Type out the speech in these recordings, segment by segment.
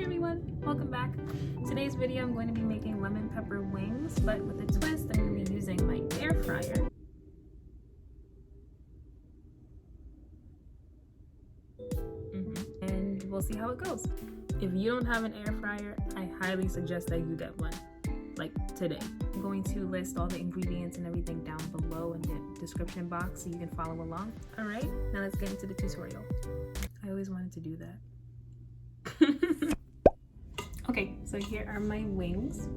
Hey everyone, welcome back. Today's video I'm going to be making lemon pepper wings, but with a twist. I'm going to be using my air fryer. And we'll see how it goes. If you don't have an air fryer, I highly suggest that you get one, like today. I'm going to list all the ingredients and everything down below in the description box so you can follow along. Alright, now let's get into the tutorial. I always wanted to do that. Okay, so here are my wings.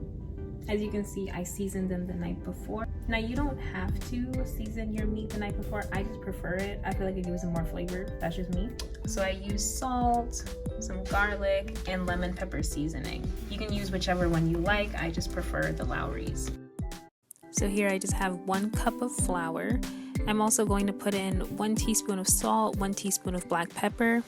As you can see, I seasoned them the night before. Now you don't have to season your meat the night before. I just prefer it. I feel like it gives it more flavor. That's just me. So I use salt, some garlic, and lemon pepper seasoning. You can use whichever one you like. I just prefer the Lowry's. So here I just have 1 cup of flour. I'm also going to put in 1 teaspoon of salt, 1 teaspoon of black pepper.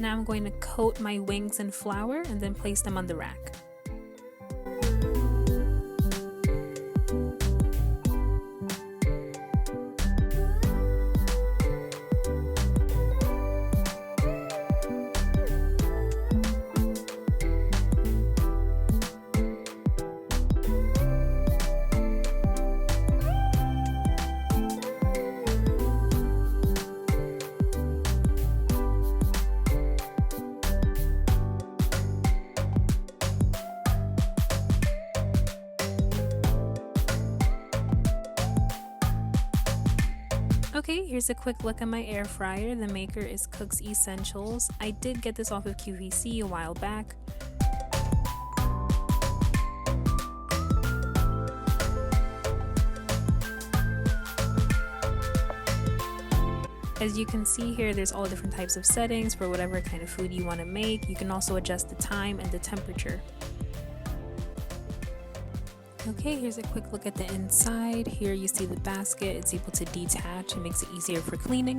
Now I'm going to coat my wings in flour and then place them on the rack. Okay, here's a quick look at my air fryer. The maker is Cook's Essentials. I did get this off of QVC a while back. As you can see here, there's all different types of settings for whatever kind of food you want to make. You can also adjust the time and the temperature. Okay, here's a quick look at the inside. Here you see the basket. It's able to detach. It makes it easier for cleaning.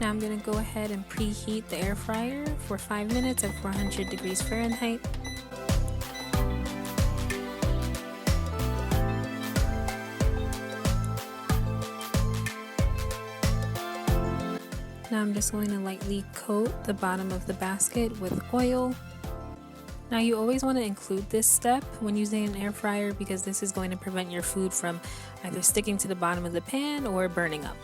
Now I'm going to go ahead and preheat the air fryer for 5 minutes at 400 degrees Fahrenheit. Now I'm just going to lightly coat the bottom of the basket with oil. Now you always want to include this step when using an air fryer because this is going to prevent your food from either sticking to the bottom of the pan or burning up.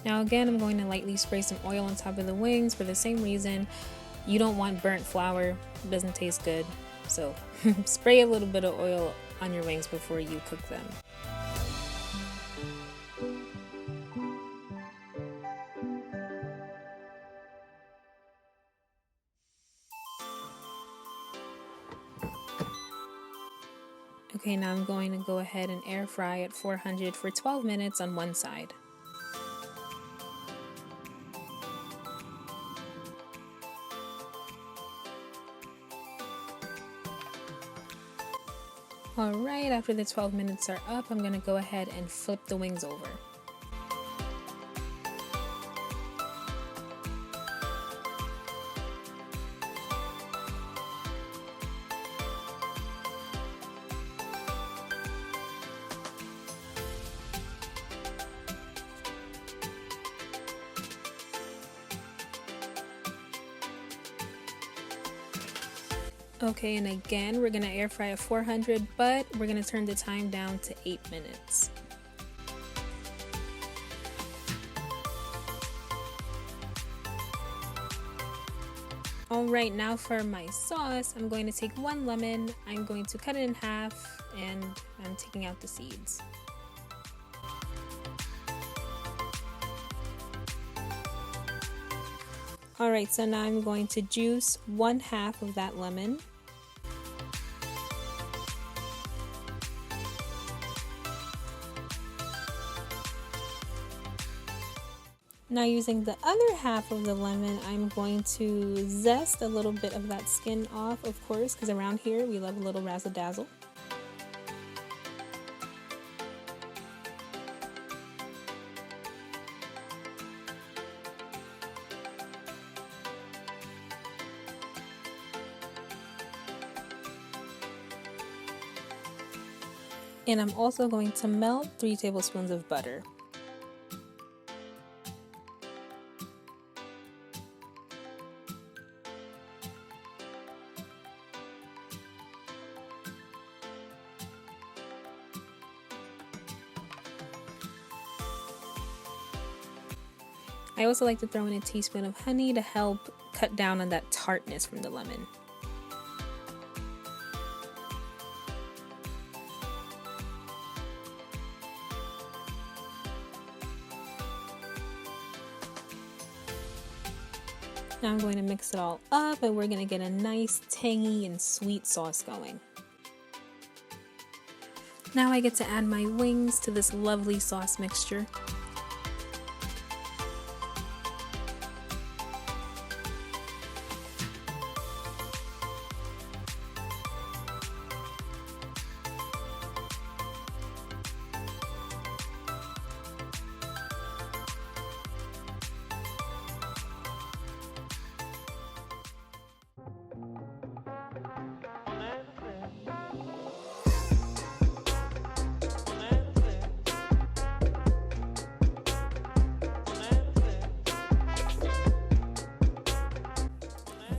Now again, I'm going to lightly spray some oil on top of the wings for the same reason. You don't want burnt flour, it doesn't taste good. So spray a little bit of oil on your wings before you cook them. Okay, now I'm going to go ahead and air fry at 400 for 12 minutes on one side. Alright, after the 12 minutes are up, I'm going to go ahead and flip the wings over. Okay, and again, we're gonna air fry at 400, but we're gonna turn the time down to 8 minutes. Alright, now for my sauce, I'm going to take 1 lemon, I'm going to cut it in half, and I'm taking out the seeds. Alright, so now I'm going to juice 1/2 of that lemon. Now using the other half of the lemon, I'm going to zest a little bit of that skin off, of course, because around here we love a little razzle dazzle. And I'm also going to melt 3 tablespoons of butter. I also like to throw in a teaspoon of honey to help cut down on that tartness from the lemon. Now I'm going to mix it all up and we're going to get a nice tangy and sweet sauce going. Now I get to add my wings to this lovely sauce mixture.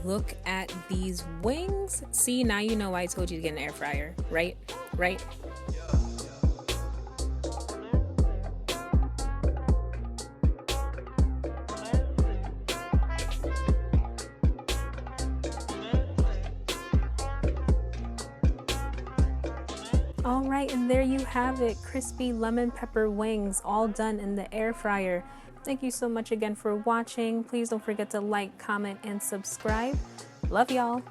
Look at these wings. See, now you know why I told you to get an air fryer, right? Right? All right, and there you have it, crispy lemon pepper wings, all done in the air fryer. Thank you so much again for watching. Please don't forget to like, comment, and subscribe. Love y'all.